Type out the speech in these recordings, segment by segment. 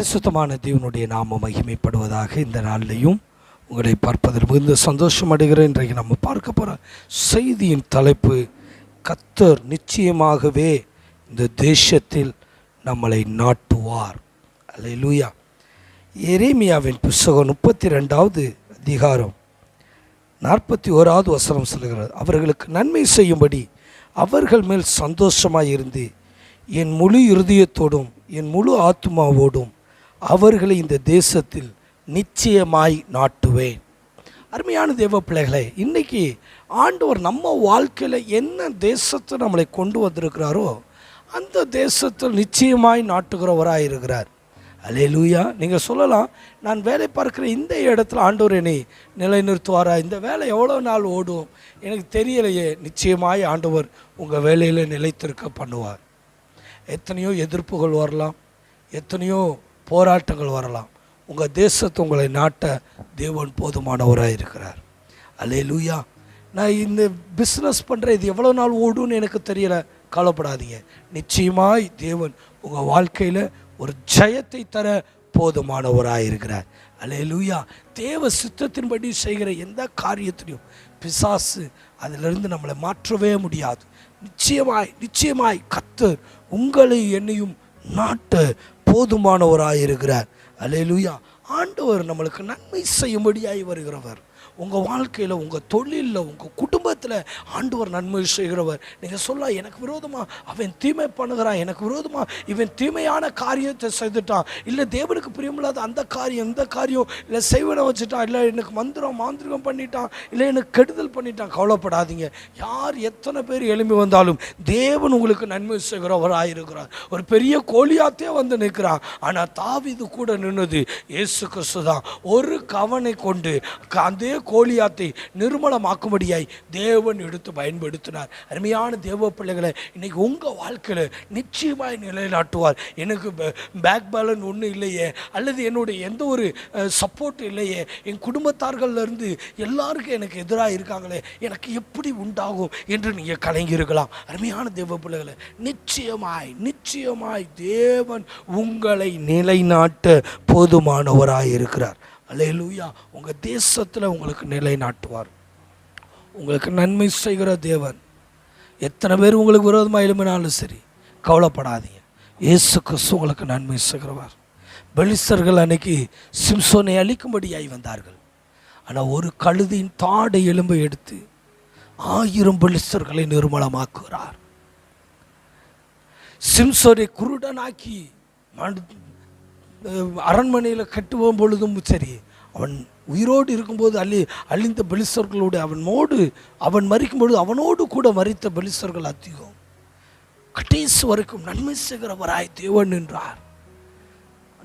பரிசுத்தமான தேவனுடைய நாம மகிமைப்படுவதாக. இந்த நாளிலையும் உங்களை பார்ப்பதில் மிகுந்த சந்தோஷம் அடைகிறேன். இன்றைக்கு நம்ம பார்க்க போகிற செய்தியின் தலைப்பு, கர்த்தர் நிச்சயமாகவே இந்த தேசத்தில் நம்மளை நாட்டுவார். அல்லேலூயா. எரேமியாவின் புத்தகம் 32வது அதிகாரம் 41வது வசனம் சொல்கிறது, அவர்களுக்கு நன்மை செய்யும்படி அவர்கள் மேல் சந்தோஷமாய் இருந்து என் முழு இருதயத்தோடும் என் முழு ஆத்துமாவோடும் அவர்களை இந்த தேசத்தில் நிச்சயமாய் நாட்டுவேன். அருமையான தேவ பிள்ளைகளே, இன்றைக்கி ஆண்டவர் நம்ம வாழ்க்கையில் என்ன தேசத்தை நம்மளை கொண்டு வந்திருக்கிறாரோ அந்த தேசத்தில் நிச்சயமாய் நாட்டுகிறவராக இருக்கிறார். அல்லேலூயா. நீங்கள் சொல்லலாம், நான் வேலை பார்க்குற இந்த இடத்துல ஆண்டவர் என்னை நிலைநிறுத்துவாரா, இந்த வேலை எவ்வளோ நாள் ஓடும் எனக்கு தெரியலையே. நிச்சயமாய் ஆண்டவர் உங்கள் வேலையில் நிலைத்திருக்க பண்ணுவார். எத்தனையோ எதிர்ப்புகள் வரலாம், எத்தனையோ போராட்டங்கள் வரலாம், உங்கள் தேசத்தை உங்களை நாட்ட தேவன் போதுமானவராக இருக்கிறார். அல்லேலூயா. நான் இந்த பிஸ்னஸ் பண்ணுறேன், இது எவ்வளோ நாள் ஓடும்னு எனக்கு தெரியலை, கவலைப்படாதீங்க. நிச்சயமாய் தேவன் உங்கள் வாழ்க்கையில் ஒரு ஜெயத்தை தர போதுமானவராக இருக்கிறார். அல்லேலூயா. தேவ சித்தத்தின்படி செய்கிற எந்த காரியத்திலையும் பிசாசு அதிலிருந்து நம்மளை மாற்றவே முடியாது. நிச்சயமாய் கர்த்தர் உங்களை என்னையும் நாட்ட போதுமானவராக இருக்கிறார். அல்லேலூயா. ஆண்டவர் நம்மளுக்கு நன்மை செய்யும்படியாய் வருகிறவர். உங்கள் வாழ்க்கையில், உங்கள் தொழிலில், உங்கள் குடும்பத்தில் ஆண்டவர் நன்மை செய்கிறவர். நீங்கள் சொல்லலாம், எனக்கு விரோதமாக அவன் தீமை பண்ணுகிறான், எனக்கு விரோதமாக இவன் தீமையான காரியத்தை செய்துட்டான், இல்லை தேவனுக்கு பிரியமில்லாத அந்த காரியம் இந்த காரியம், இல்லை செய்வனை வச்சுட்டான், இல்லை எனக்கு மாந்திரிகம் பண்ணிட்டான், இல்லை எனக்கு கெடுதல் பண்ணிட்டான். கவலைப்படாதீங்க. யார் எத்தனை பேர் எழும்பி வந்தாலும் தேவன் உங்களுக்கு நன்மை செய்கிறவராக இருக்கிறார். ஒரு பெரிய கோலியாத்தே வந்து நிற்கிறான், ஆனால் தாவீது கூட நின்னது இயேசு கிறிஸ்து தான். ஒரு கவனை கொண்டு அந்த கோலியாத்தை நிர்மலமாக்கும்படியாய் தேவன் எடுத்து பயன்படுத்தினார். அருமையான தேவ பிள்ளைகளை, இன்னைக்கு உங்கள் வாழ்க்கையில் நிச்சயமாய் நிலைநாட்டுவார். எனக்கு பேக் பேலன் ஒன்றும் இல்லையே, அல்லது என்னுடைய எந்த ஒரு சப்போர்ட் இல்லையே, என் குடும்பத்தார்கள்லேருந்து எல்லாருக்கும் எனக்கு எதிராக இருக்காங்களே, எனக்கு எப்படி உண்டாகும் என்று நீங்கள் கலங்கியிருக்கலாம். அருமையான தேவ பிள்ளைகளை, நிச்சயமாய் தேவன் உங்களை நிலைநாட்ட போதுமானவராக இருக்கிறார். அல்லேலூயா. உங்கள் தேசத்தில் உங்களுக்கு நிலைநாட்டுவார். உங்களுக்கு நன்மை செய்கிற தேவன். எத்தனை பேர் உங்களுக்கு விரோதமாக எழுப்பினாலும் சரி, கவலைப்படாதீங்க. இயேசு கிறிஸ்து உங்களுக்கு நன்மை செய்கிறவர். பெலிஸ்தர்கள் அன்னைக்கு சிம்சோனை அழிக்கும்படியாய் வந்தார்கள். ஆனால் ஒரு கழுதியின் தாடை எலும்பை எடுத்து 1000 பெலிஸ்தர்களை நிர்மலமாக்குகிறார். சிம்சோனை குருடனாக்கி அரண்மனையில் கட்டுவோம் பொழுதும் சரி, அவன் உயிரோடு இருக்கும்போது அழிந்த பெலிஸ்தர்களோடு அவன் மரிக்கும் பொழுது அவனோடு கூட மரித்த பெலிஸ்தர்கள் அதிகம். கடைசி வரைக்கும் நன்மை செய்கிறவராய் தேவன் என்றார்.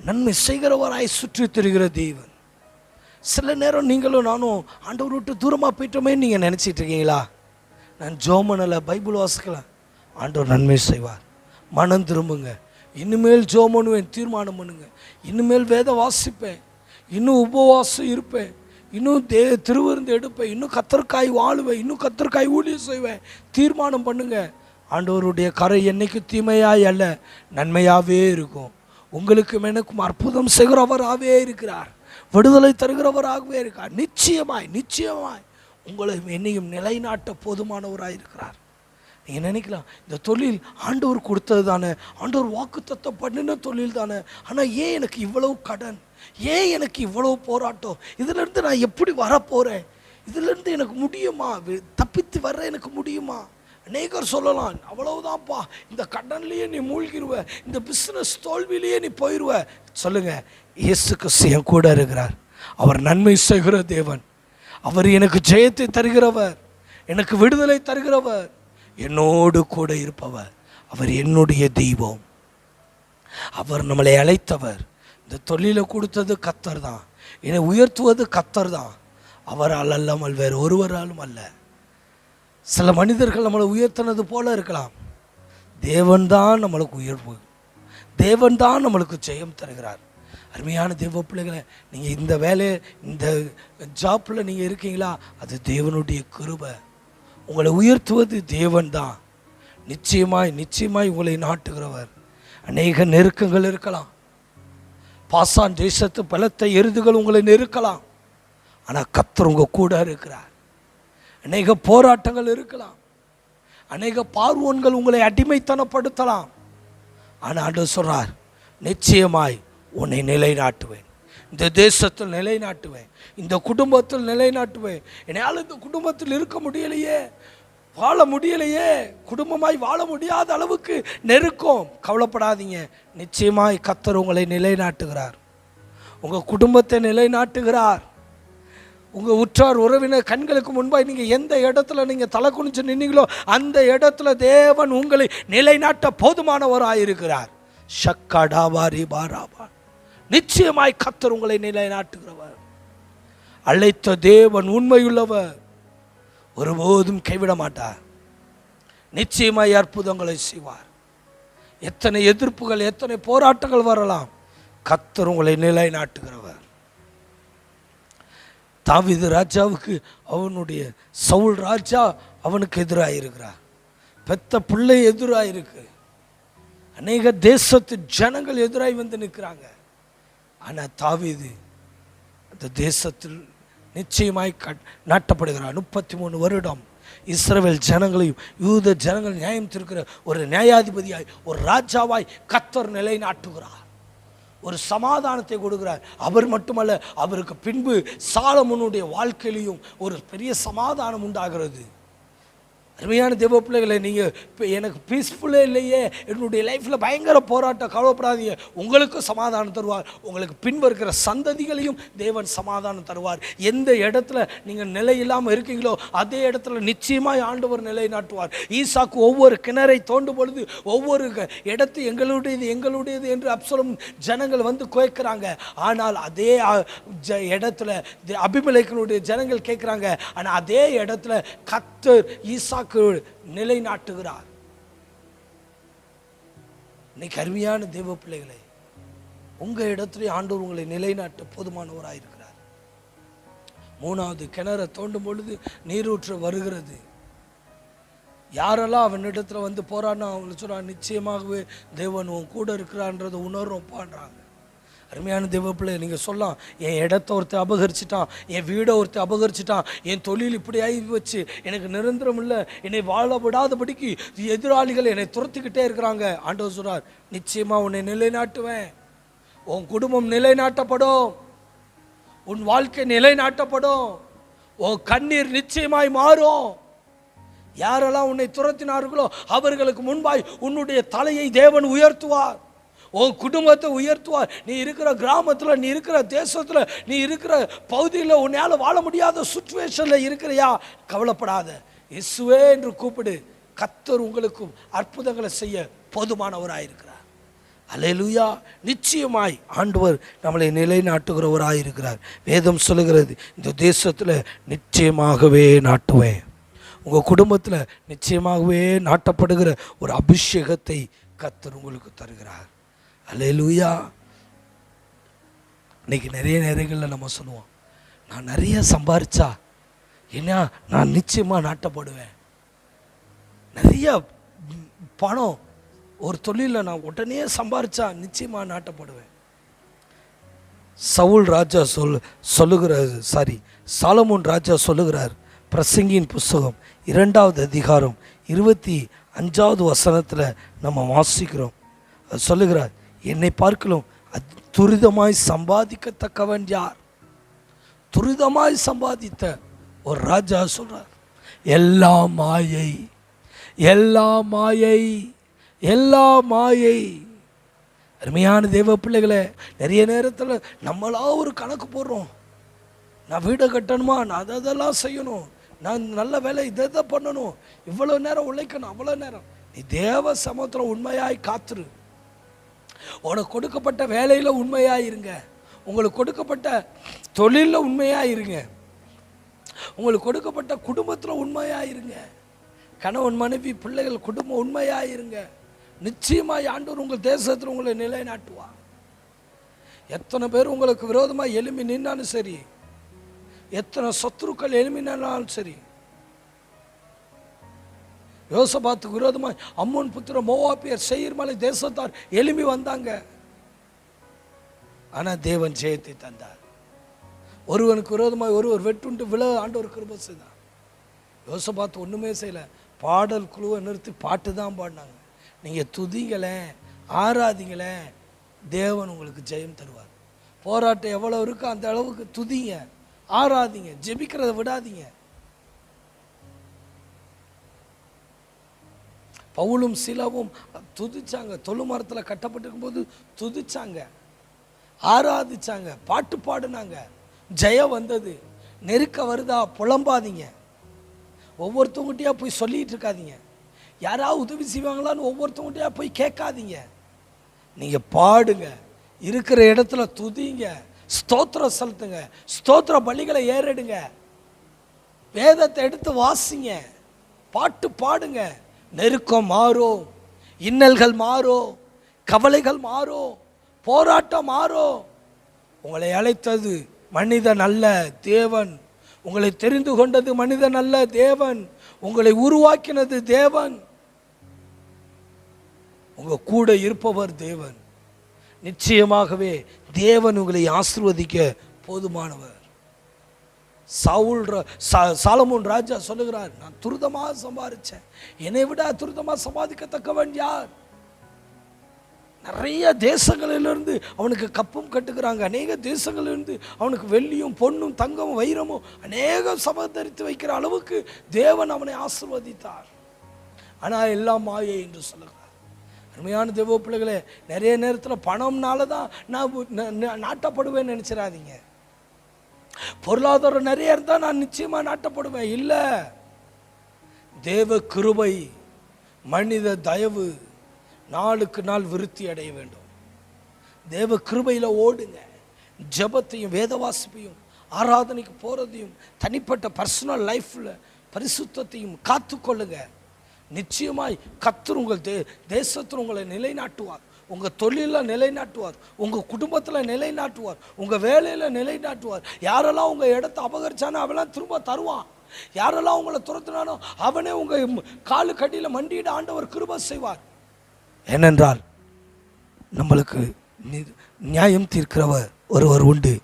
நன்மை செய்கிறவராய் சுற்றி திரிகிற தேவன். சில நேரம் நீங்களும் நானும் ஆண்டவர் விட்டு தூரமாக போயிட்டோமே நீங்கள் நினச்சிட்டு இருக்கீங்களா? நான் ஜோமனில் பைபிள் வாசிக்கலாம், ஆண்டவர் நன்மை செய்வார். மனம் திரும்புங்க. இனிமேல் ஜோம் பண்ணுவேன், தீர்மானம் பண்ணுங்க. இனிமேல் வேத வாசிப்பேன், இன்னும் உபவாசம் இருப்பேன், இன்னும் திருவிருந்து எடுப்பேன், இன்னும் கத்தர்காய் வாழுவேன், இன்னும் கத்தர்காய் ஊழியம் செய்வேன். தீர்மானம் பண்ணுங்க. ஆண்டவருடைய கரை என்னைக்கு தீமையாய் அல்ல, நன்மையாகவே இருக்கும். உங்களுக்கும் எனக்கும் அற்புதம் செய்கிறவராகவே இருக்கிறார். விடுதலை தருகிறவராகவே இருக்கார். நிச்சயமாய் உங்களை என்னையும் நிலைநாட்ட போதுமானவராக இருக்கிறார். நீங்கள் நினைக்கலாம், இந்த தொழில் ஆண்டவர் கொடுத்தது தானே, ஆண்டவர் வாக்குத்தத்தம் பண்ணின தொழில் தானே, ஆனால் ஏன் எனக்கு இவ்வளவு கடன், ஏன் எனக்கு இவ்வளவு போராட்டம், இதிலேருந்து நான் எப்படி வரப்போகிறேன், இதிலேருந்து எனக்கு முடியுமா, தப்பித்து வர எனக்கு முடியுமா? அநேகர் சொல்லலாம், அவ்வளவுதான்ப்பா, இந்த கடன்லேயே நீ மூழ்கிடுவ, இந்த பிஸ்னஸ் தோல்வியிலேயே நீ போயிடுவ. சொல்லுங்க, இயேசு கிறிஸ்து என் கூட இருக்கிறார். அவர் நன்மை செய்கிற தேவன். அவர் எனக்கு ஜெயத்தை தருகிறவர், எனக்கு விடுதலை தருகிறவர், என்னோடு கூட இருப்பவர். அவர் என்னுடைய தெய்வம். அவர் நம்மளை அழைத்தவர். இந்த தொழிலை கொடுத்தது கர்த்தர் தான், என்னை உயர்த்துவது கர்த்தர் தான். அவரால் அல்லாமல் வேறு ஒருவராலும் அல்ல. சில மனிதர்கள் நம்மளை உயர்த்தினது போல இருக்கலாம். தேவன் தான் நம்மளுக்கு உயர்வு, தேவன் தான் நம்மளுக்கு ஜெயம் தருகிறார். அருமையான தேவ பிள்ளைகளை, நீங்கள் இந்த வேலை, இந்த ஜாப்பில் நீங்கள் இருக்கீங்களா, அது தேவனுடைய கிருபை. உங்களை உயர்த்துவது தேவன் தான். நிச்சயமாய் உங்களை நாட்டுகிறவர். அநேக நெருக்கங்கள் இருக்கலாம், பாசான் தேசத்து பலத்த எருதுகள் உங்களை நெருக்கலாம், ஆனால் கர்த்தர் உங்க கூட இருக்கிறார். அநேக போராட்டங்கள் இருக்கலாம், அநேக பார்வோன்கள் உங்களை அடிமைத்தனப்படுத்தலாம், ஆனால் ஆண்டவர் சொல்றார், நிச்சயமாய் உன்னை நிலைநாட்டுவேன், இந்த தேசத்தில் நிலைநாட்டுவேன், இந்த குடும்பத்தில் நிலைநாட்டுவேன். என்னால் இந்த குடும்பத்தில் இருக்க முடியலையே, வாழ முடியலையே, குடும்பமாய் வாழ முடியாத அளவுக்கு நெருக்கம். கவலைப்படாதீங்க, நிச்சயமாய் கர்த்தர் உங்களை நிலைநாட்டுகிறார், உங்கள் குடும்பத்தை நிலைநாட்டுகிறார். உங்கள் உற்றார் உறவினர் கண்களுக்கு முன்பாக நீங்கள் எந்த இடத்துல நீங்கள் தலை குனிஞ்சு நின்னீங்களோ அந்த இடத்துல தேவன் உங்களை நிலைநாட்ட போதுமானவராயிருக்கிறார். ஷக்கடாவாரி பாராபா, நிச்சயமாய் கர்த்தர் உங்களை நிலைநாட்டுகிறவர். அழைத்த தேவன் உண்மையுள்ளவர், ஒருபோதும் கைவிட மாட்டார். நிச்சயமாய் அற்புதங்களை செய்வார். எத்தனை எதிர்ப்புகள், எத்தனை போராட்டங்கள் வரலாம், கர்த்தர் உங்களை நிலைநாட்டுகிறவர். தாவீது ராஜாவுக்கு அவனுடைய சவுல் ராஜா அவனுக்கு எதிராக இருக்கிறார், பெத்த பிள்ளை எதிராக இருக்கு, அநேக தேசத்து ஜனங்கள் எதிராக வந்து நிற்கிறாங்க. ஆனால் தாவீது அந்த தேசத்தில் நிச்சயமாய் நாட்டப்படுகிறார். 33 வருடம் இஸ்ரவேல் ஜனங்களையும் யூத ஜனங்கள் நியாயம் திருக்கிற ஒரு நியாயாதிபதியாய், ஒரு ராஜாவாய் கர்த்தர் நிலைநாட்டுகிறார். ஒரு சமாதானத்தை கொடுக்கிறார். அவர் மட்டுமல்ல, அவருக்கு பின்பு சாலமோனுடைய வாழ்க்கையிலையும் ஒரு பெரிய சமாதானம் உண்டாகிறது. அருமையான தேவ பிள்ளைகளை, நீங்கள் இப்போ எனக்கு பீஸ்ஃபுல்லே இல்லையே, என்னுடைய லைஃப்பில் பயங்கர போராட்டம், கவலைப்படாதீங்க, உங்களுக்கு சமாதானம் தருவார். உங்களுக்கு பின்வருக்கிற சந்ததிகளையும் தேவன் சமாதானம் தருவார். எந்த இடத்துல நீங்கள் நிலை இல்லாமல் இருக்கீங்களோ அதே இடத்துல நிச்சயமாய் ஆண்டவர் நிலைநாட்டுவார். ஈசாக்கு ஒவ்வொரு கிணறை தோண்டும் பொழுது ஒவ்வொரு இடத்து எங்களுடையது என்று அப்சலோம் ஜனங்கள் வந்து கேட்குறாங்க. ஆனால் அதே இடத்துல அபிமெலேக்கினுடைய ஜனங்கள் கேட்குறாங்க. ஆனால் அதே இடத்துல கர்த்தர் ஈசாக்கு நிலைநாட்டுகிறார். இன்னைக்கு அருமையான தேவ பிள்ளைகளை, உங்க இடத்துல ஆண்டவர் உங்களை நிலைநாட்ட போதுமானவராயிருக்கிறார். 3வது கிணறை தோண்டும் பொழுது நீரூற்று வருகிறது. யாரெல்லாம் அவனிடத்துல வந்து போராடினா அவங்களுக்கு சொல்றாங்க, நிச்சயமாகவே தேவன் உன் கூட இருக்கிறான்றதை உணர்றோம்ப்பான்றாங்க. அருமையான தேவ பிள்ளை, நீங்கள் சொல்லலாம், என் இடத்த ஒருத்தர் அபகரிச்சிட்டான், என் வீடை ஒருத்தர் அபகரிச்சிட்டான், என் தொழில் இப்படி ஆகி வச்சு எனக்கு நிரந்தரம் இல்லை, என்னை வாழ விடாதபடிக்கு எதிராளிகள் என்னை துரத்திக்கிட்டே இருக்கிறாங்க. ஆண்டவர் சொல்றார், நிச்சயமாக உன்னை நிலைநாட்டுவேன், உன் குடும்பம் நிலைநாட்டப்படும், உன் வாழ்க்கை நிலைநாட்டப்படும், உன் கண்ணீர் நிச்சயமாய் மாறும். யாரெல்லாம் உன்னை துரத்தினார்களோ அவர்களுக்கு முன்பாய் உன்னுடைய தலையை தேவன் உயர்த்துவார், உன் குடும்பத்தை உயர்த்துவார். நீ இருக்கிற கிராமத்தில், நீ இருக்கிற தேசத்தில், நீ இருக்கிற பகுதியில் உன்னால் வாழ முடியாத சுச்சுவேஷனில் இருக்கிறியா, கவலைப்படாத, இயேசுவே என்று கூப்பிடு. கர்த்தர் உங்களுக்கும் அற்புதங்களை செய்ய போதுமானவராயிருக்கிறார். அல்லேலூயா. நிச்சயமாய் ஆண்டவர் நம்மளை நிலைநாட்டுகிறவராயிருக்கிறார். வேதம் சொல்லுகிறது, இந்த தேசத்தில் நிச்சயமாகவே நாட்டுவேன். உங்கள் குடும்பத்தில் நிச்சயமாகவே நாட்டப்படுகிற ஒரு அபிஷேகத்தை கர்த்தர் உங்களுக்கு தருகிறார். அல்லேலூயா. இன்னைக்கு நிறைய நேரங்களில் நம்ம சொல்லுவோம், நான் நிறைய சம்பாரிச்சா என்ன நான் நிச்சயமாக நாட்டப்படுவேன், நிறைய பணம் ஒரு தொழிலில் நான் உடனே சம்பாரிச்சா நிச்சயமாக நாட்டப்படுவேன். சவுல் ராஜா சாலமோன் ராஜா சொல்லுகிறார். பிரசங்கியின் புஸ்தகம் 2வது அதிகாரம் 25வது வசனத்தில் நம்ம வாசிக்கிறோம். அது சொல்லுகிறார், என்னை பார்க்கலாம் துரிதமாய் சம்பாதிக்கத்தக்கவன் யார்? துரிதமாய் சம்பாதித்த ஒரு ராஜா சொல்றார், எல்லா மாயை, எல்லா மாயை, எல்லா மாயை. அருமையான தேவ பிள்ளைகளை, நிறைய நேரத்தில் நம்மளா ஒரு கணக்கு போடுறோம், நான் வீடை கட்டணுமா, நான் அதெல்லாம் செய்யணும், நான் நல்ல வேலை இதை பண்ணணும், இவ்வளோ நேரம் உழைக்கணும், அவ்வளோ நேரம். நீ தேவ சமூகத்தில் உண்மையாய் காத்துரு. உனக்கு கொடுக்கப்பட்ட வேலையில் உண்மையாயிருங்க, உங்களுக்கு கொடுக்கப்பட்ட தொழிலில் உண்மையாயிருங்க, உங்களுக்கு கொடுக்கப்பட்ட குடும்பத்தில் உண்மையாயிருங்க, கணவன் மனைவி பிள்ளைகள் குடும்பம் உண்மையாயிருங்க. நிச்சயமாக ஆண்டவர் உங்கள் தேசத்தில் உங்களை நிலைநாட்டுவா. எத்தனை பேர் உங்களுக்கு விரோதமாக எழும்பி நின்னாலும் சரி, எத்தனை சத்துருக்கள் எழுப்பினாலும் சரி, யோசபாத்துக்கு விரோதமாய் அம்மோன் புத்திர மோவாபியர், சேயீர் மலை தேசத்தார் எழும்பி வந்தாங்க. ஆனால் தேவன் ஜெயத்தை தந்தார். ஒருவனுக்கு விரோதமாக ஒருவர் வெட்டுண்டு விழ ஆண்டவர் கிருபை செய்தார். யோசபாத் ஒன்றுமே செய்யலை, பாடல் குழுவை நிறுத்தி பாட்டு தான் பாடினாங்க. நீங்கள் துதிங்களே, ஆராதிங்களே, தேவன் உங்களுக்கு ஜெயம் தருவார். போராட்டம் எவ்வளோ இருக்கோ அந்த அளவுக்கு துதிங்க, ஆராதிங்க, ஜெபிக்கிறத விடாதீங்க. பவுலும் சீலாவும் துதிச்சாங்க, தொழுமரத்தில் கட்டப்பட்டிருக்கும் போது துதிச்சாங்க, ஆராதிச்சாங்க, பாட்டு பாடுனாங்க, ஜெயம் வந்தது. நெருக்க வருதா புலம்பாதீங்க, ஒவ்வொருத்தவங்கிட்டையா போய் சொல்லிட்டு இருக்காதீங்க, யாராவது உதவி செய்வாங்களான்னு ஒவ்வொருத்தவங்கிட்டையா போய் கேட்காதீங்க. நீங்கள் பாடுங்க, இருக்கிற இடத்துல துதிங்க, ஸ்தோத்திரம் செலுத்துங்க, ஸ்தோத்திர பலிகளை ஏறெடுங்க, வேதத்தை எடுத்து வாசிங்க, பாட்டு பாடுங்க. நெருக்கம் மாறும், இன்னல்கள் மாறும், கவலைகள் மாறும், போராட்டம் மாறும். உங்களை அழைத்தது மனிதன் அல்ல, தேவன். உங்களை தெரிந்து கொண்டது மனிதன் அல்ல, தேவன். உங்களை உருவாக்கினது தேவன். உங்க கூட இருப்பவர் தேவன். நிச்சயமாகவே தேவன் உங்களை ஆசீர்வதிக்க போதுமானவர். சாலமோன் ராஜா சொல்லுகிறார், நான் துரிதமாக சம்பாதிச்சேன், என்னை விட துரிதமாக சம்பாதிக்கத்தக்கவன் யார்? நிறைய தேசங்களிலிருந்து அவனுக்கு கப்பும் கட்டுக்கிறாங்க, அநேக தேசங்களிலிருந்து அவனுக்கு வெள்ளியும் பொன்னும் தங்கமும் வைரமும் அநேகம் சமதரித்து வைக்கிற அளவுக்கு தேவன் அவனை ஆசீர்வதித்தார். ஆனால் எல்லாம் மாயை என்று சொல்லுகிறார். அருமையான தேவ பிள்ளைகளே, நிறைய நேரத்தில் பணம்னால தான் நான் நாட்டப்படுவேன்னு நினைச்சிடாதீங்க. பொருளாதாரம் நிறைய இருந்தால் நான் நிச்சயமா நாட்டப்படுவேன், இல்லை. தேவ கிருபை, மனித தயவு நாளுக்கு நாள் விருத்தி அடைய வேண்டும். தேவ கிருபையில் ஓடுங்க. ஜெபத்தையும் வேதவாசிப்பையும் ஆராதனைக்கு போகிறதையும் தனிப்பட்ட பர்சனல் லைஃப்பில் பரிசுத்தத்தையும் காத்துக்கொள்ளுங்க. நிச்சயமாய் கர்த்தர் உங்கள் தேசத்தில் உங்களை நிலைநாட்டுவார், உங்கள் தொழிலில் நிலைநாட்டுவார், உங்கள் குடும்பத்தில் நிலைநாட்டுவார், உங்கள் வேலையில் நிலைநாட்டுவார். யாரெல்லாம் உங்கள் இடத்தை அபகரிச்சானோ அவெல்லாம் திரும்ப தருவான். யாரெல்லாம் உங்களை துரத்தினானோ அவனே உங்கள் காலு கடியில் மண்டியிட ஆண்டவர் கிருபை செய்வார். ஏனென்றால் நம்மளுக்கு நியாயம் தீர்க்கிறவர் ஒருவர் உண்டு,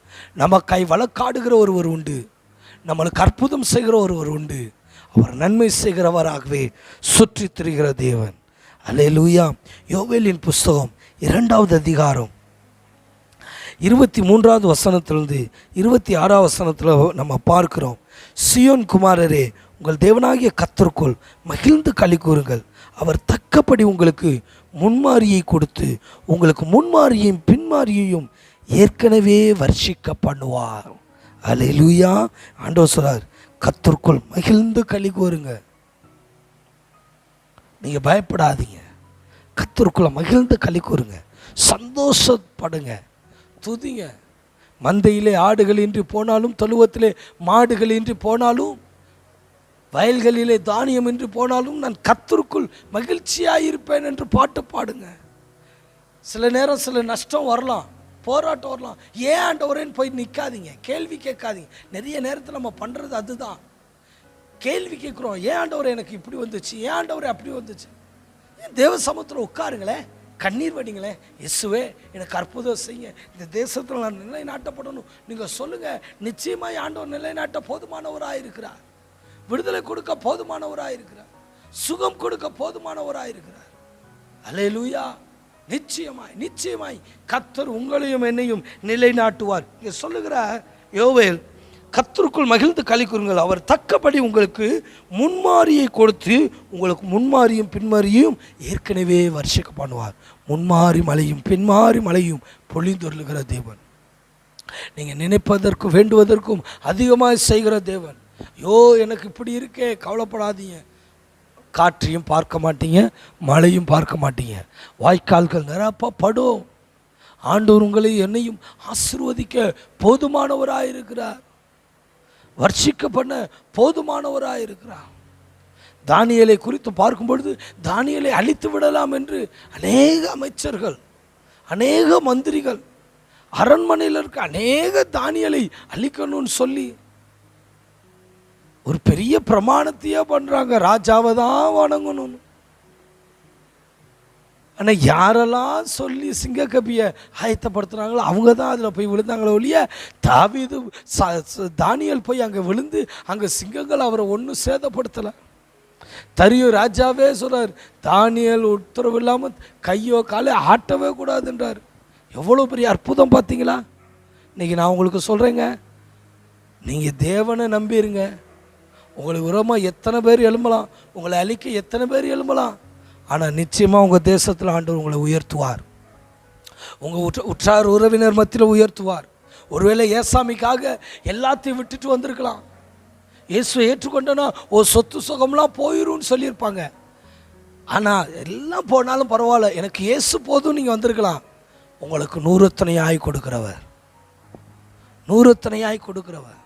நமக்காய் வழக்காடுகிற ஒருவர் உண்டு, நம்மளுக்கு அற்புதம் செய்கிற ஒருவர் உண்டு. அவர் நன்மை செய்கிறவராகவே சுற்றி திரிகிற தேவன். அல்லேலூயா. யோவேலின் புஸ்தகம் 2வது அதிகாரம் 23வது வசனத்திலிருந்து 26வது வசனத்தில் நம்ம பார்க்கிறோம். சியோன் குமாரரே, உங்கள் தேவனாகிய கர்த்தருக்குள் மகிழ்ந்து களி கூறுங்கள். அவர் தக்கபடி உங்களுக்கு முன்மாரியை கொடுத்து உங்களுக்கு முன்மாரியையும் பின்மாரியையும் ஏற்கனவே வர்ஷிக்க பண்ணுவார். அல்லேலூயா. ஆண்டவர் சொல்றார், கர்த்தருக்குள் மகிழ்ந்து களி கூறுங்க. நீங்க பயப்படாதீங்க, கர்த்தருக்குள்ள மகிழ்ந்து களி கூறுங்க, சந்தோஷப்படுங்க, துதிங்க. மந்தையிலே ஆடுகள் இன்றி போனாலும், தொழுவத்திலே மாடுகள் இன்றி போனாலும், வயல்களிலே தானியம் இன்றி போனாலும் நான் கர்த்தருக்குள் மகிழ்ச்சியாயிருப்பேன் என்று பாட்டு பாடுங்க. சில நேரம் சில நஷ்டம் வரலாம், போராட்டம் வரலாம், ஏன் ஆண்டவரேன்னு போய் நிற்காதீங்க, கேள்வி கேட்காதீங்க. நிறைய நேரத்தில் நம்ம பண்ணுறது அதுதான், கேள்வி கேட்குறோம். ஏன் ஆண்டவரே எனக்கு இப்படி வந்துச்சு, ஏன் ஆண்டவரே அப்படி வந்துச்சு? ஏன் தேவ சமூகத்தில் உட்காருங்களேன், கண்ணீர் வடிங்களே, இயேசுவே எனக்கு அற்புதம் செய்ய, இந்த தேசத்தில் நான் நிலைநாட்டப்படணும் நீங்கள் சொல்லுங்கள். நிச்சயமாக ஆண்டவர் நிலைநாட்ட போதுமானவராக இருக்கிறார், விடுதலை கொடுக்க போதுமானவராக இருக்கிறார், சுகம் கொடுக்க போதுமானவராக இருக்கிறார். அல்லேலூயா. நிச்சயமாய் நிச்சயமாய் கர்த்தர் உங்களையும் என்னையும் நிலைநாட்டுவார். இங்கே சொல்லுகிற யோவேல், கர்த்தருக்குள் மகிழ்ந்து களி கூறுங்கள், அவர் தக்கபடி உங்களுக்கு முன்மாரியை கொடுத்து உங்களுக்கு முன்மாரியும் பின்மாரியும் ஏற்கனவே வர்ஷிக்க பண்ணுவார். முன்மாறி மழையும் பின்மாறி மழையும் பொழிந்தொருளுகிற தேவன், நீங்கள் நினைப்பதற்கும் வேண்டுவதற்கும் அதிகமாக செய்கிற தேவன். யோ எனக்கு இப்படி இருக்கே, கவலைப்படாதீங்க. காற்றையும் பார்க்க மாட்டீங்க, மழையும் பார்க்க மாட்டீங்க, வாய்க்கால்கள் நிரப்பப்படும். ஆண்டவர் உங்களை என்னையும் ஆசீர்வதிக்க போதுமானவராக இருக்கிறார், வர்ஷிக்க பண்ண போதுமானவராக இருக்கிறார். தானியேலை குறித்து பார்க்கும் பொழுது தானியேலை அழித்து விடலாம் என்று அநேக அமைச்சர்கள், அநேக மந்திரிகள், அரண்மனையில் இருக்க அநேக தானியேலை அழிக்கணும்னு சொல்லி ஒரு பெரிய பிரமாணத்தையே பண்ணுறாங்க, ராஜாவை தான் வணங்கணும். ஆனால் யாரெல்லாம் சொல்லி சிங்கக்கபியை ஆயத்தப்படுத்துனாங்களோ அவங்க தான் அதில் போய் விழுந்தாங்களோ ஒழிய தாவீது தானியேல் போய் அங்கே விழுந்து அங்கே சிங்கங்கள் அவரை ஒன்றும் சேதப்படுத்தலை. தரியு ராஜாவே சொல்கிறார், தானியேல் உத்தரவு இல்லாமல் கையோ காலையோ ஆட்டவே கூடாதுன்றார். எவ்வளோ பெரிய அற்புதம் பார்த்தீங்களா? இன்றைக்கி நான் உங்களுக்கு சொல்கிறேங்க, நீங்கள் தேவனை நம்பிடுங்க. உங்களுக்கு உரமாக எத்தனை பேர் எழும்பலாம், உங்களை அழிக்க எத்தனை பேர் எழும்பலாம், ஆனால் நிச்சயமாக உங்கள் தேசத்தில் ஆண்டவர் உங்களை உயர்த்துவார். உங்கள் உற்றார் உறவினர் மத்தியில் உயர்த்துவார். ஒருவேளை ஏசாமிக்காக எல்லாத்தையும் விட்டுட்டு வந்திருக்கலாம். இயேசுவை ஏற்றுக்கொண்டனா சொத்து சுகம்லாம் போயிடும்னு சொல்லியிருப்பாங்க. ஆனால் எல்லாம் போனாலும் பரவாயில்ல, எனக்கு இயேசு போதும் நீங்கள் வந்திருக்கலாம். உங்களுக்கு நூறுத்தனையாய் கொடுக்கிறவர், நூறுத்தனையாய் கொடுக்கிறவர்.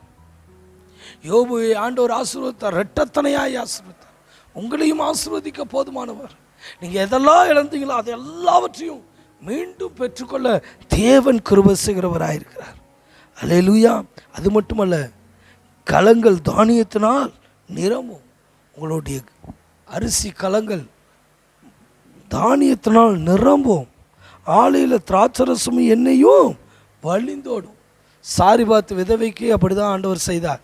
யோபுவை ஆண்டவர் ஆசீர்வதித்தார், ரெட்டத்தனையாய் ஆசீர்வதித்தார். உங்களையும் ஆசீர்வதிக்க போதுமானவர். நீங்கள் எதெல்லாம் இழந்தீங்களோ அது எல்லாவற்றையும் மீண்டும் பெற்றுக்கொள்ள தேவன் கிருபை செய்கிறவராயிருக்கிறார். அல்லேலூயா. அது மட்டுமல்ல, கலங்கள் தானியத்தினால் நிரம்பும். உங்களுடைய அரிசி கலங்கள் தானியத்தினால் நிரம்பும். ஆலையில் திராட்சரசமும் எண்ணெயும் வழிந்தோடும். சாரிபாத் விதவைக்கு அப்படிதான் ஆண்டவர் செய்தார்.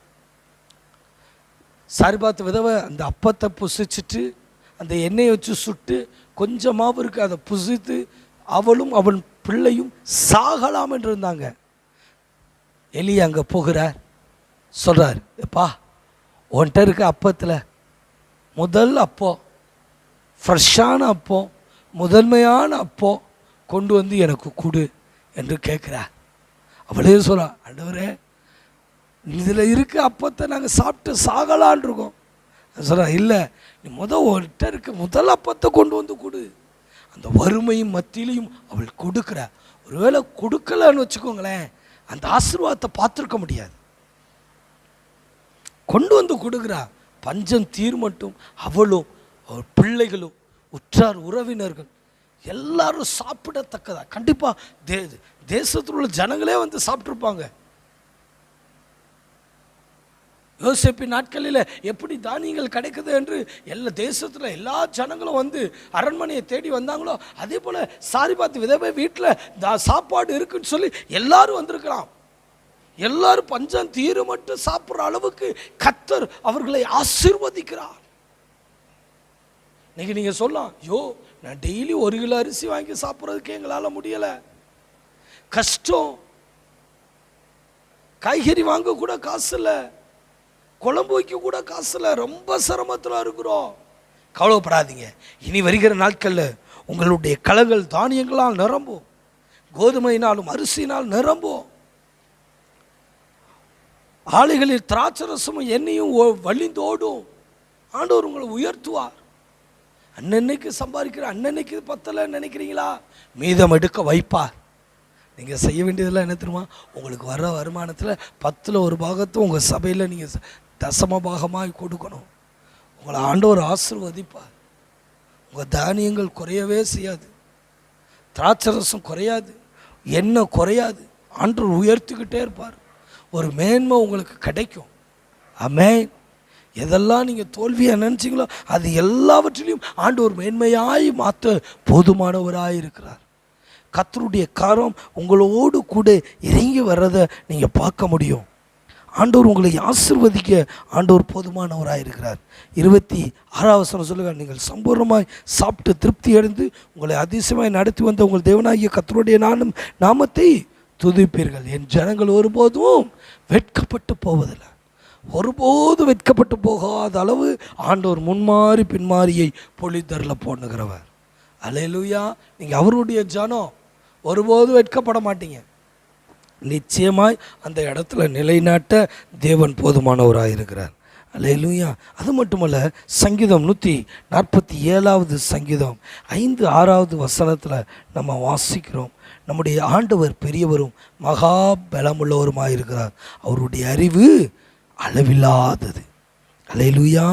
சாரிபாத் விதவை அந்த அப்பத்தை புசிச்சுட்டு அந்த எண்ணெயை வச்சு சுட்டு கொஞ்சம் மாவு இருக்கு அதை புசித்து அவளும் அவன் பிள்ளையும் சாகலாம் என்று இருந்தாங்க. எலி அங்கே போகிறார், சொல்கிறார், எப்பா உன்கிட்ட இருக்க அப்பத்தில் முதல் அப்போ, ஃப்ரெஷ்ஷான அப்போ, முதன்மையான அப்போ கொண்டு வந்து எனக்கு கொடு என்று கேட்குறார். அவளே சொல்கிறா, ஆண்டவரே இதில் இருக்க அப்பத்தை நாங்கள் சாப்பிட்டு சாகலான் இருக்கோம். சொல்கிறா, இல்லை, நீ உன்கிட்ட இருக்க முதல் அப்பத்தை கொண்டு வந்து கொடு. அந்த வறுமையும் மத்தியிலையும் அவள் கொடுக்குற. ஒருவேளை கொடுக்கலன்னு வச்சுக்கோங்களேன், அந்த ஆசீர்வாதத்தை பார்த்துருக்க முடியாது. கொண்டு வந்து கொடுக்குறா. பஞ்சம் தீர்மட்டும் அவளும் அவர் பிள்ளைகளும் உற்றார் உறவினர்கள் எல்லாரும் சாப்பிடத்தக்கதா. கண்டிப்பாக தேசத்தில் உள்ள ஜனங்களே வந்து சாப்பிட்ருப்பாங்க. யோசேப்பின் நாட்களில் எப்படி தானியங்கள் கிடைக்குது என்று எல்லா தேசத்தில் எல்லா ஜனங்களும் வந்து அரண்மனையை தேடி வந்தாங்களோ, அதே போல் சாரிபாத் விதவை வீட்டில் சாப்பாடு இருக்குன்னு சொல்லி எல்லாரும் வந்திருக்கலாம். எல்லாரும் பஞ்சம் தீரு மட்டும் சாப்பிட்ற அளவுக்கு கர்த்தர் அவர்களை ஆசீர்வதிக்கிறார். இன்னைக்கு நீங்கள் சொல்லலாம், யோ நான் டெய்லி 1 கிலோ அரிசி வாங்கி சாப்பிட்றதுக்கு எங்களால் முடியலை, கஷ்டம், காய்கறி வாங்க கூட காசு இல்லை, குழம்பு வைக்க கூட காசு இல்லை, ரொம்ப சிரமத்தில் இருக்கிறோம். கவலைப்படாதீங்க. இனி வருகிற நாட்களில் உங்களுடைய கலங்கள் தானியங்களால் நிரம்பும், கோதுமையினாலும் அரிசியினால் நிரம்பும். ஆலைகளில் திராட்சரசமும் எண்ணெயும் வழிந்தோடும். ஆண்டவர் உங்களை உயர்த்துவார். அன்னன்னைக்கு சம்பாதிக்கிற அன்னன்னைக்கு பத்தலைன்னு நினைக்கிறீங்களா? மீதம் எடுக்க வைப்பார். நீங்கள் செய்ய வேண்டியதெல்லாம் என்ன தெரியுமா? உங்களுக்கு வர வருமானத்தில் 10ல் 1 பாகத்தை உங்கள் சபையில் நீங்கள் தசம பாகமாக கொடுக்கணும். உங்களை ஆண்டவர் ஆசீர்வதிப்பார். உங்கள் தானியங்கள் குறையவே செய்யாது, திராட்சரசம் குறையாது, எண்ணெய் குறையாது. ஆண்டவர் உயர்த்திக்கிட்டே இருப்பார். ஒரு மேன்மை உங்களுக்கு கிடைக்கும். ஆமென். எதெல்லாம் நீங்கள் தோல்வியாக நினச்சிங்களோ அது எல்லாவற்றிலையும் ஆண்டவர் மேன்மையாய் மாற்ற போதுமானவராக இருக்கிறார். கர்த்தருடைய காரம் உங்களோடு கூட இறங்கி வர்றதை நீங்கள் பார்க்க முடியும். ஆண்டவர் உங்களை ஆசீர்வதிக்க ஆண்டவர் போதுமானவராக இருக்கிறார். 26ஆம் வசனம் சொல்லுங்க, நீங்கள் சம்பூர்ணமாய் சாப்பிட்டு திருப்தி அடைந்து உங்களை அதிசயமாய் நடத்தி வந்த உங்கள் தேவனாகிய கர்த்தருடைய நாமத்தை துதிப்பீர்கள். என் ஜனங்கள் ஒருபோதும் வெட்கப்பட்டு போவதில்லை. ஒருபோதும் வெட்கப்பட்டு போகாத அளவு ஆண்டவர் முன்மாறி பின்மாரியை பொழிதரில் போடுகிறவர். அல்லேலூயா. நீங்கள் அவருடைய ஜனம், ஒருபோதும் வெட்கப்பட மாட்டீங்க. நிச்சயமாய் அந்த இடத்துல நிலைநாட்ட தேவன் போதுமானவராக இருக்கிறார். அல்லேலூயா. அது மட்டுமல்ல, சங்கீதம் 147வது சங்கீதம் 5-6வது வசனத்தில் நம்ம வாசிக்கிறோம், நம்முடைய ஆண்டவர் பெரியவரும் மகா பலமுள்ளவருமாக இருக்கிறார், அவருடைய அறிவு அளவில்லாதது. அல்லேலூயா.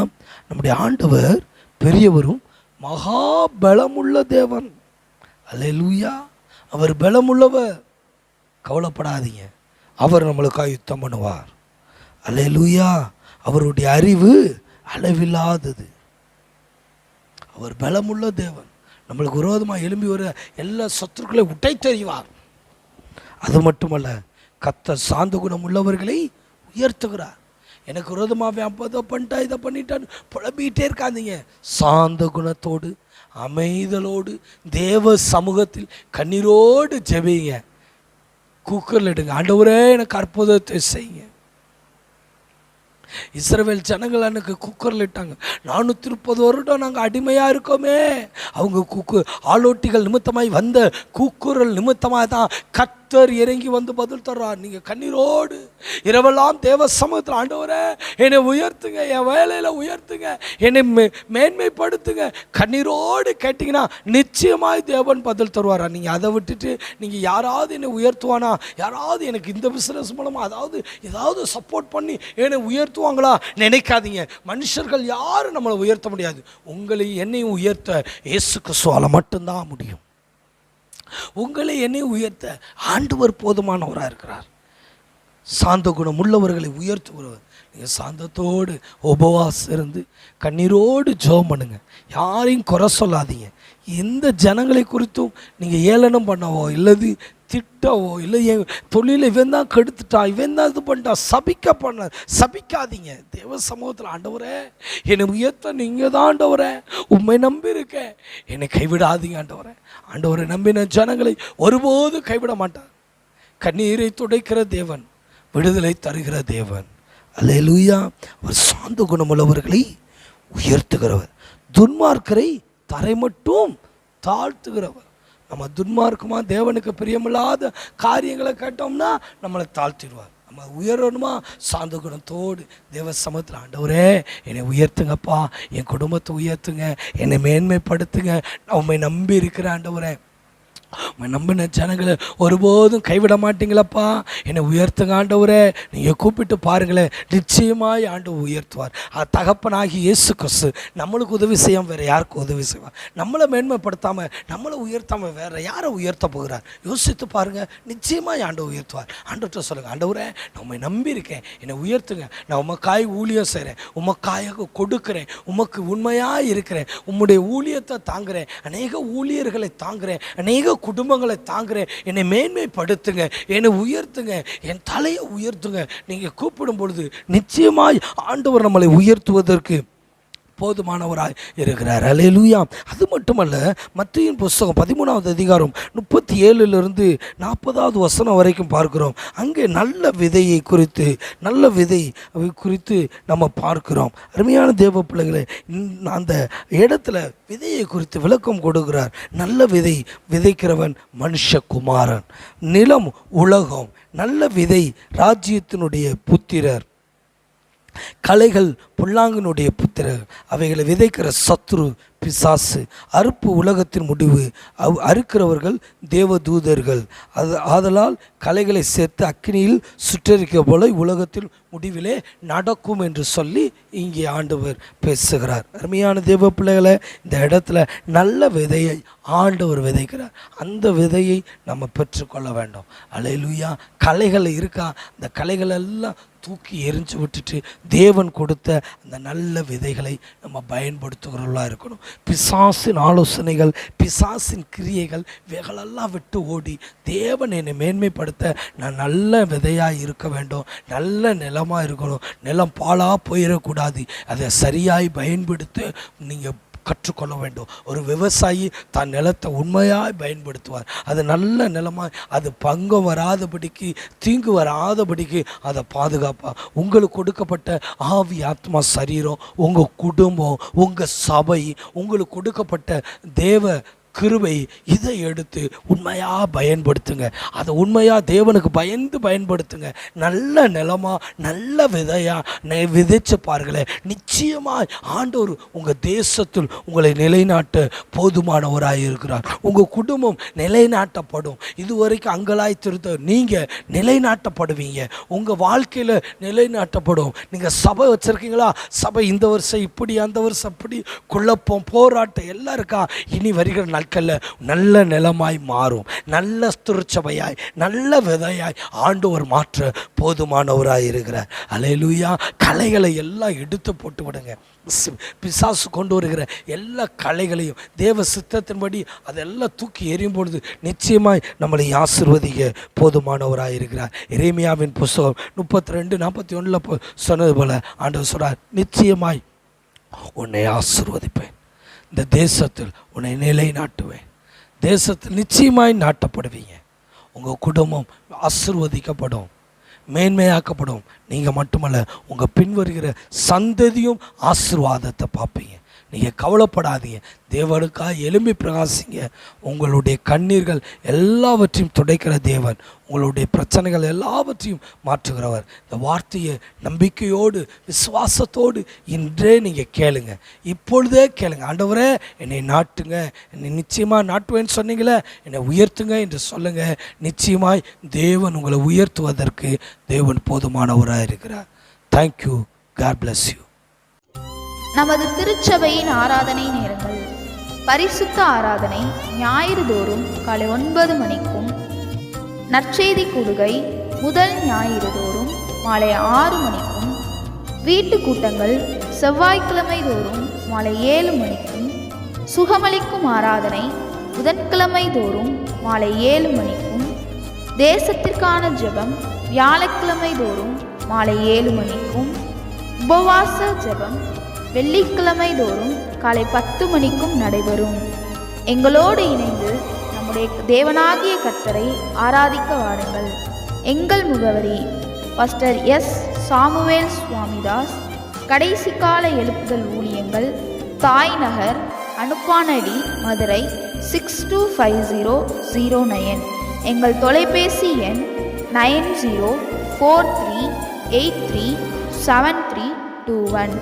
நம்முடைய ஆண்டவர் பெரியவரும் மகா பலமுள்ள தேவன். அல்லேலூயா. அவர் பலமுள்ளவர். கவலைப்படாதீங்க, அவர் நம்மளுக்காக யுத்தம் பண்ணுவார். அல்லேலூயா. அவருடைய அறிவு அளவில்லாதது. அவர் பலமுள்ள தேவன். நம்மளுக்கு விரோதமாக எழும்பி வர எல்லா சத்துருக்களையும் உடைத்தெறிவார். அது மட்டுமல்ல, கர்த்தர் சாந்த குணம் உள்ளவர்களை உயர்த்துகிறார். எனக்கு விரோதமாக அதை பண்ணிட்டா இதை பண்ணிட்டான்னு புலம்பிக்கிட்டே இருக்காதீங்க. சாந்த குணத்தோடு அமைதலோடு தேவ சமூகத்தில் கண்ணீரோடு ஜெபிங்க. கூக்குரல் எடுங்க, ஆண்டவரே எனக்கு அற்புதத்தை செய்யுங்க. இஸ்ரவேல் ஜனங்கள் எனக்கு குக்கரில் இட்டாங்க. 430 வருடம் நாங்கள் அடிமையாக இருக்கோமே. அவங்க ஆளோட்டிகள் நிமித்தமாய் வந்த கூக்குரல் நிமித்தமாக தான் கர்த்தர் இறங்கி வந்து பதில் தர்றார். நீங்கள் கண்ணீரோடு இரவெல்லாம் தேவ சமூகத்தில், ஆண்டவரே என்னை உயர்த்துங்க, என் வேலையில் உயர்த்துங்க, என்னை மேன்மைப்படுத்துங்க, கண்ணீரோடு கேட்டிங்கன்னா நிச்சயமாய் தேவன் பதில் தருவாரா. நீங்கள் அதை விட்டுட்டு நீங்கள் யாராவது என்னை உயர்த்துவானா, யாராவது எனக்கு இந்த பிஸ்னஸ் மூலமாக ஏதாவது சப்போர்ட் பண்ணி என்னை உயர்த்துவாங்களா நினைக்காதீங்க. மனுஷர்கள் யாரும் நம்மளை உயர்த்த முடியாது. உங்களை என்னையும் உயர்த்த இயேசு கிறிஸ்துவால் மட்டும்தான் முடியும். உங்களை என்னையும் உயர்த்த ஆண்டவர் போதுமானவராக இருக்கிறார். சாந்த குணம் உள்ளவர்களை உயர்த்துகிறவர். நீங்கள் சாந்தத்தோடு உபவாசம் இருந்து கண்ணீரோடு ஜெபம் பண்ணுங்க. யாரையும் குறை சொல்லாதீங்க. எந்த ஜனங்களை குறித்தும் நீங்கள் ஏளனம் பண்ணவோ இல்லது திட்டவோ இல்லை என் தொழிலை இவன் தான் கெடுத்துட்டா, இவன் தான் இது பண்ணிட்டா சபிக்காதீங்க. தேவ சமூகத்தில், ஆண்டவரே என்னை உயர்த்த நீங்கள் தான் ஆண்டவரே, உண்மை நம்பி இருக்கேன், என்னை கைவிடாதீங்க ஆண்டவரே. ஆண்டவரை நம்பின ஜனங்களை ஒருபோது கைவிட மாட்டார். கண்ணீரை துடைக்கிற தேவன், விடுதலை தருகிற தேவன். அல்லேலூயா. அவர் சாந்த குணமுள்ளவர்களை உயர்த்துகிறவர், துன்மார்க்கரை தரை மட்டும் தாழ்த்துகிறவர். நம்ம துன்மார்க்கமாக தேவனுக்கு பிரியமில்லாத காரியங்களை கேட்டோம்னா நம்மளை தாழ்த்திடுவார். நம்ம உயரணுமா, சாந்த குணத்தோடு தேவ சமூகத்தில், ஆண்டவரே என்னை உயர்த்துங்கப்பா, என் குடும்பத்தை உயர்த்துங்க, என்னை மேன்மைப்படுத்துங்க, நான் உண்மை நம்பி இருக்கிறேன் ஆண்டவரே, நம்பின ஜனங்களை ஒருபோதும் கைவிட மாட்டீங்களப்பா, என்னை உயர்த்துங்க ஆண்டவரே. நீங்கள் கூப்பிட்டு பாருங்களேன், நிச்சயமாய் ஆண்டவர் உயர்த்துவார். தகப்பனாகி இயேசு கிறிஸ்து நம்மளுக்கு உதவி செய்யாமல் வேறு யாருக்கு உதவி செய்வார்? நம்மளை மேன்மைப்படுத்தாமல் நம்மளை உயர்த்தாமல் வேறு யாரை உயர்த்த போகிறார்? யோசித்து பாருங்கள். நிச்சயமாய் ஆண்டவர் உயர்த்துவார். ஆண்டவர்கிட்ட சொல்லுங்கள், ஆண்டவரே நான் உண்மை நம்பி இருக்கேன், என்னை உயர்த்துங்க, நான் உமக்காய் ஊழியம் செய்கிறேன், உமக்காயாக கொடுக்குறேன், உமக்கு உண்மையாக இருக்கிறேன், உம்முடைய ஊழியத்தை தாங்குகிறேன், அநேக ஊழியர்களை தாங்குகிறேன், அநேக குடும்பங்களை தாங்குறேன், என்னை மேன்மைப்படுத்துங்க, என்னை உயர்த்துங்க, என் தலையை உயர்த்துங்க. நீங்கள் கூப்பிடும் பொழுது நிச்சயமாய் ஆண்டவர் நம்மளை உயர்த்துவதற்கு போதுமானவராய் இருக்கிறார். அல்லேலூயா. அது மட்டுமல்ல, மத்தேயு புத்தகம் 13வது அதிகாரம் 37லிருந்து 40வது வசனம் வரைக்கும் பார்க்கிறோம். அங்கே நல்ல விதையை குறித்து நம்ம பார்க்கிறோம். அருமையான தேவ பிள்ளைகளை, அந்த இடத்துல விதையை குறித்து விளக்கம் கொடுக்கிறார். நல்ல விதை விதைக்கிறவன் மனுஷகுமாரன், நிலம் உலகம், நல்ல விதை ராஜ்யத்தினுடைய புத்திரர், களைகள் புல்லாங்கினுடைய புத்திரர், அவைகளை விதைக்கிற சத்ரு பிசாசு, அறுப்பு உலகத்தின் முடிவு, அறுக்கிறவர்கள் தேவதூதர்கள், ஆதலால் களைகளை சேர்த்து அக்கினியில் சுட்டரிக்க போல உலகத்தின் முடிவிலே நடக்கும் என்று சொல்லி இங்கே ஆண்டவர் பேசுகிறார். அருமையான தேவ பிள்ளைகளை, இந்த இடத்துல நல்ல விதையை ஆண்டவர் விதைக்கிறார். அந்த விதையை நம்ம பெற்றுக்கொள்ள வேண்டும். அல்லேலூயா. களைகள் இருக்கா, அந்த களைகள் எல்லாம் தூக்கி எரிஞ்சு விட்டுட்டு தேவன் கொடுத்த அந்த நல்ல விதைகளை நம்ம பயன்படுத்துகிறவர்களாக இருக்கணும். பிசாசின் ஆலோசனைகள், பிசாசின் கிரியைகள் இவைகளெல்லாம் விட்டு ஓடி தேவன் என்னை மேன்மைப்படுத்த நான் நல்ல விதையாக இருக்க வேண்டும், நல்ல நிலமாக இருக்கணும், நிலம் பாழாக போயிடக்கூடாது, அதை சரியாய் பயன்படுத்த நீங்கள் கற்றுக்கொள்ள வேண்டும். ஒரு விவசாயி தன் நிலத்தை உண்மையாய் பயன்படுத்துவார். அது நல்ல நிலமாய், அது பங்கம் வராதபடிக்கு, தீங்கு வராதபடிக்கு அதை பாதுகாப்பார். உங்களுக்கு கொடுக்கப்பட்ட ஆவி, ஆத்மா, சரீரம், உங்கள் குடும்பம், உங்கள் சபை, உங்களுக்கு கொடுக்கப்பட்ட தேவ கிருபை, இதை எடுத்து உண்மையாக பயன்படுத்துங்க. அதை உண்மையாக தேவனுக்கு பயந்து பயன்படுத்துங்க. நல்ல நிலமா, நல்ல விதையாக விதைச்சு பாருங்களேன். நிச்சயமாக ஆண்டவர் உங்கள் தேசத்தில் உங்களை நிலைநாட்ட போதுமானவராக இருக்கிறார். உங்கள் குடும்பம் நிலைநாட்டப்படும். இதுவரைக்கும் அங்கலாய்த்திருந்த நீங்கள் நிலைநாட்டப்படுவீங்க. உங்கள் வாழ்க்கையில் நிலைநாட்டப்படும். நீங்கள் சபை வச்சுருக்கீங்களா? சபை இந்த வருஷம் இப்படி, அந்த வருஷம் அப்படி, குழப்பம், போராட்டம் எல்லாம் இருக்கா? இனி வருகிற நாட்களில் நல்ல நிலமாய் மாறும். நல்ல திருச்சபையாய் நல்ல விதையாய் ஆண்டவர் மாற்ற போதுமானவராய் இருக்கிறார். அல்லேலூயா. களைகளை எல்லாம் எடுத்து போட்டு விடுங்க. பிசாசு கொண்டு வருகிற எல்லா களைகளையும் தேவ சித்தத்தின்படி அதெல்லாம் தூக்கி எறியும் பொழுது நிச்சயமாய் நம்மளை ஆசீர்வதிக்க போதுமானவராக இருக்கிறார். எரேமியாவின் புஸ்தகம் 32:41 சொன்னது போல ஆண்டவர் சொல்றார், நிச்சயமாய் உன்னை ஆசீர்வதிப்பேன், இந்த தேசத்தில் உன்னை நிலைநாட்டுவேன், தேசத்தில் நிச்சயமாய் நாட்டப்படுவீங்க, உங்கள் குடும்பம் ஆசீர்வதிக்கப்படும், மேன்மையாக்கப்படும். நீங்கள் மட்டுமல்ல, உங்கள் பின்வருகிற சந்ததியும் ஆசீர்வாதத்தை பார்ப்பீங்க. நீங்கள் கவலைப்படாதீங்க, தேவனுக்காக எழும்பி பிரகாசிங்க. உங்களுடைய கண்ணீர்கள் எல்லாவற்றையும் துடைக்கிற தேவன், உங்களுடைய பிரச்சனைகள் எல்லாவற்றையும் மாற்றுகிறவர். இந்த வார்த்தையை நம்பிக்கையோடு விசுவாசத்தோடு இன்றே நீங்கள் கேளுங்க, இப்பொழுதே கேளுங்க. ஆண்டவரே என்னை நாட்டுங்க, என்னை நிச்சயமாக நாட்டுவேன்னு சொன்னீங்களே, என்னை உயர்த்துங்க என்று சொல்லுங்கள். நிச்சயமாய் தேவன் உங்களை உயர்த்துவதற்கு தேவன் போதுமானவராக இருக்கிறார். தேங்க்யூ. God bless you. நமது திருச்சபையின் ஆராதனை நேரங்கள்: பரிசுத்த ஆராதனை ஞாயிறு தோறும் காலை 9 மணிக்கும், நற்செய்தி கூடுகை முதல் ஞாயிறு தோறும் மாலை 6 மணிக்கும், வீட்டு கூட்டங்கள் செவ்வாய்க்கிழமை தோறும் மாலை 7 மணிக்கும், சுகமளிக்கும் ஆராதனை புதன்கிழமை தோறும் மாலை 7 மணிக்கும், தேசத்திற்கான ஜெபம் வியாழக்கிழமை தோறும் மாலை 7 மணிக்கும், உபவாச ஜெபம் வெள்ளிக்கிழமை தோறும் காலை 10 மணிக்கும் நடைபெறும். எங்களோடு இணைந்து நம்முடைய தேவனாகிய கர்த்தரை ஆராதிக்க வாருங்கள். எங்கள் முகவரி: பாஸ்டர் எஸ். சாமுவேல் சுவாமிதாஸ், கடைசி கால எழுப்புதல் ஊழியங்கள், தாய் நகர், அனுப்பானடி, மதுரை 625009. எங்கள் தொலைபேசி எண் 9043837321.